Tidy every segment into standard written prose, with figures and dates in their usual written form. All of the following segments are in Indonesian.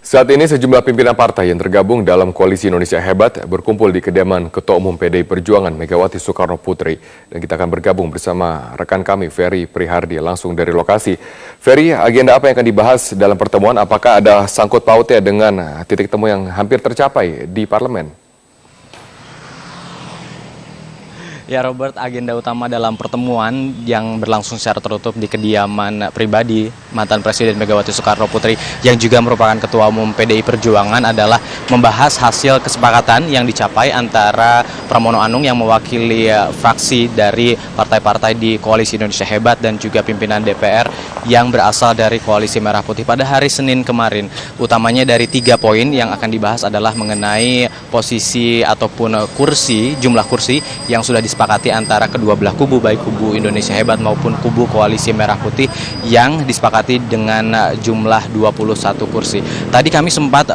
Saat ini sejumlah pimpinan partai yang tergabung dalam Koalisi Indonesia Hebat berkumpul di kediaman Ketua Umum PDI Perjuangan Megawati Soekarno Putri. Dan kita akan bergabung bersama rekan kami Ferry Prihardi langsung dari lokasi. Ferry, agenda apa yang akan dibahas dalam pertemuan? Apakah ada sangkut pautnya dengan titik temu yang hampir tercapai di parlemen? Ya Robert, agenda utama dalam pertemuan yang berlangsung secara tertutup di kediaman pribadi mantan Presiden Megawati Soekarno Putri yang juga merupakan Ketua Umum PDI Perjuangan adalah membahas hasil kesepakatan yang dicapai antara Pramono Anung yang mewakili fraksi dari partai-partai di Koalisi Indonesia Hebat dan juga pimpinan DPR yang berasal dari Koalisi Merah Putih pada hari Senin kemarin. Utamanya dari 3 poin yang akan dibahas adalah mengenai posisi ataupun kursi, jumlah kursi yang sudah disepakati antara kedua belah kubu, baik kubu Indonesia Hebat maupun kubu Koalisi Merah Putih yang disepakati dengan jumlah 21 kursi. Tadi kami sempat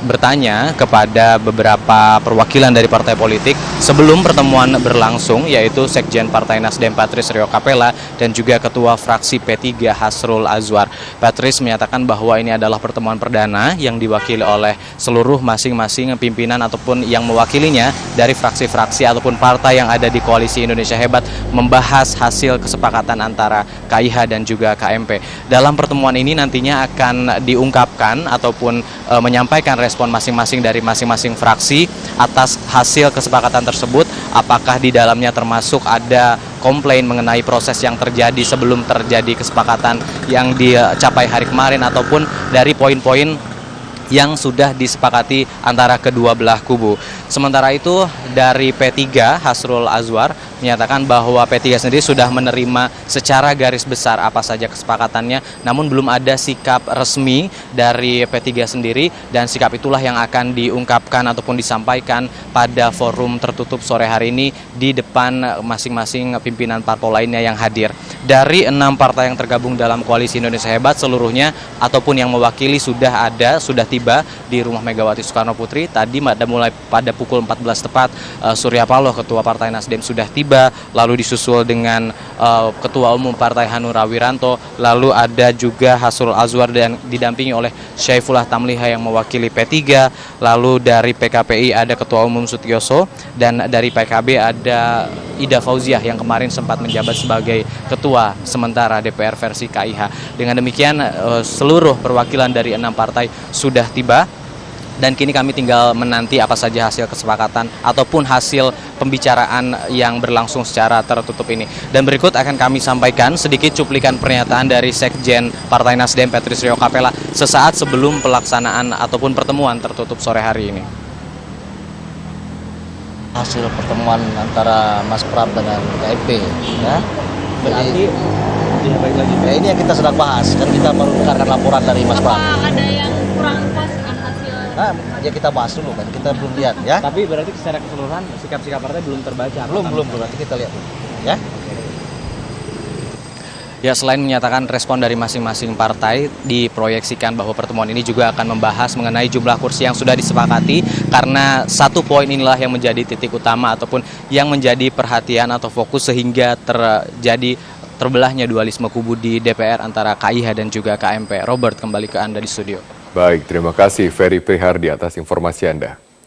bertanya kepada beberapa perwakilan dari partai politik sebelum pertemuan berlangsung, yaitu Sekjen Partai Nasdem Patrice Rio Capella dan juga Ketua Fraksi P3 Hasrul Azwar. Patrice menyatakan bahwa ini adalah pertemuan perdana yang diwakili oleh seluruh masing-masing pimpinan ataupun yang mewakilinya dari fraksi-fraksi ataupun partai yang ada di Koalisi Indonesia Hebat membahas hasil kesepakatan antara KIH dan juga KMP. Dalam pertemuan ini nantinya akan diungkapkan ataupun menyampaikan respon masing-masing dari masing-masing fraksi atas hasil kesepakatan tersebut, apakah di dalamnya termasuk ada komplain mengenai proses yang terjadi sebelum terjadi kesepakatan yang dicapai hari kemarin ataupun dari poin-poin yang sudah disepakati antara kedua belah kubu. Sementara itu dari P3 Hasrul Azwar menyatakan bahwa P3 sendiri sudah menerima secara garis besar apa saja kesepakatannya, namun belum ada sikap resmi dari P3 sendiri dan sikap itulah yang akan diungkapkan ataupun disampaikan pada forum tertutup sore hari ini di depan masing-masing pimpinan parpol lainnya yang hadir. Dari 6 partai yang tergabung dalam Koalisi Indonesia Hebat seluruhnya ataupun yang mewakili sudah tiba di rumah Megawati Soekarno Putri. Tadi mulai pada pukul 14 tepat Surya Paloh, Ketua Partai Nasdem sudah tiba, lalu disusul dengan Ketua Umum Partai Hanura Wiranto, lalu ada juga Hasrul Azwar dan didampingi oleh Syaifullah Tamliha yang mewakili P3, lalu dari PKPI ada Ketua Umum Sutioso dan dari PKB ada Ida Fauziah yang kemarin sempat menjabat sebagai Ketua sementara DPR versi KIH. Dengan demikian seluruh perwakilan dari 6 partai sudah tiba dan kini kami tinggal menanti apa saja hasil kesepakatan ataupun hasil pembicaraan yang berlangsung secara tertutup ini. Dan berikut akan kami sampaikan sedikit cuplikan pernyataan dari Sekjen Partai Nasdem Patrice Rio Capella sesaat sebelum pelaksanaan ataupun pertemuan tertutup sore hari ini. Hasil pertemuan antara Mas Pram dengan KMP, ya. Berarti ini yang kita sedang bahas, kan kita mendengarkan laporan dari Mas Pram. Ada yang kurang puas dengan hasil? Nah, ya kita bahas dulu kan, kita belum lihat, ya. Tapi berarti secara keseluruhan sikap-sikap partai belum terbaca. Belum, nanti kita lihat dulu, ya. Ya, selain menyatakan respon dari masing-masing partai, diproyeksikan bahwa pertemuan ini juga akan membahas mengenai jumlah kursi yang sudah disepakati, karena satu poin inilah yang menjadi titik utama ataupun yang menjadi perhatian atau fokus sehingga terjadi terbelahnya dualisme kubu di DPR antara KIH dan juga KMP. Robert, kembali ke Anda di studio. Baik, terima kasih Ferry Prihardi atas informasi Anda.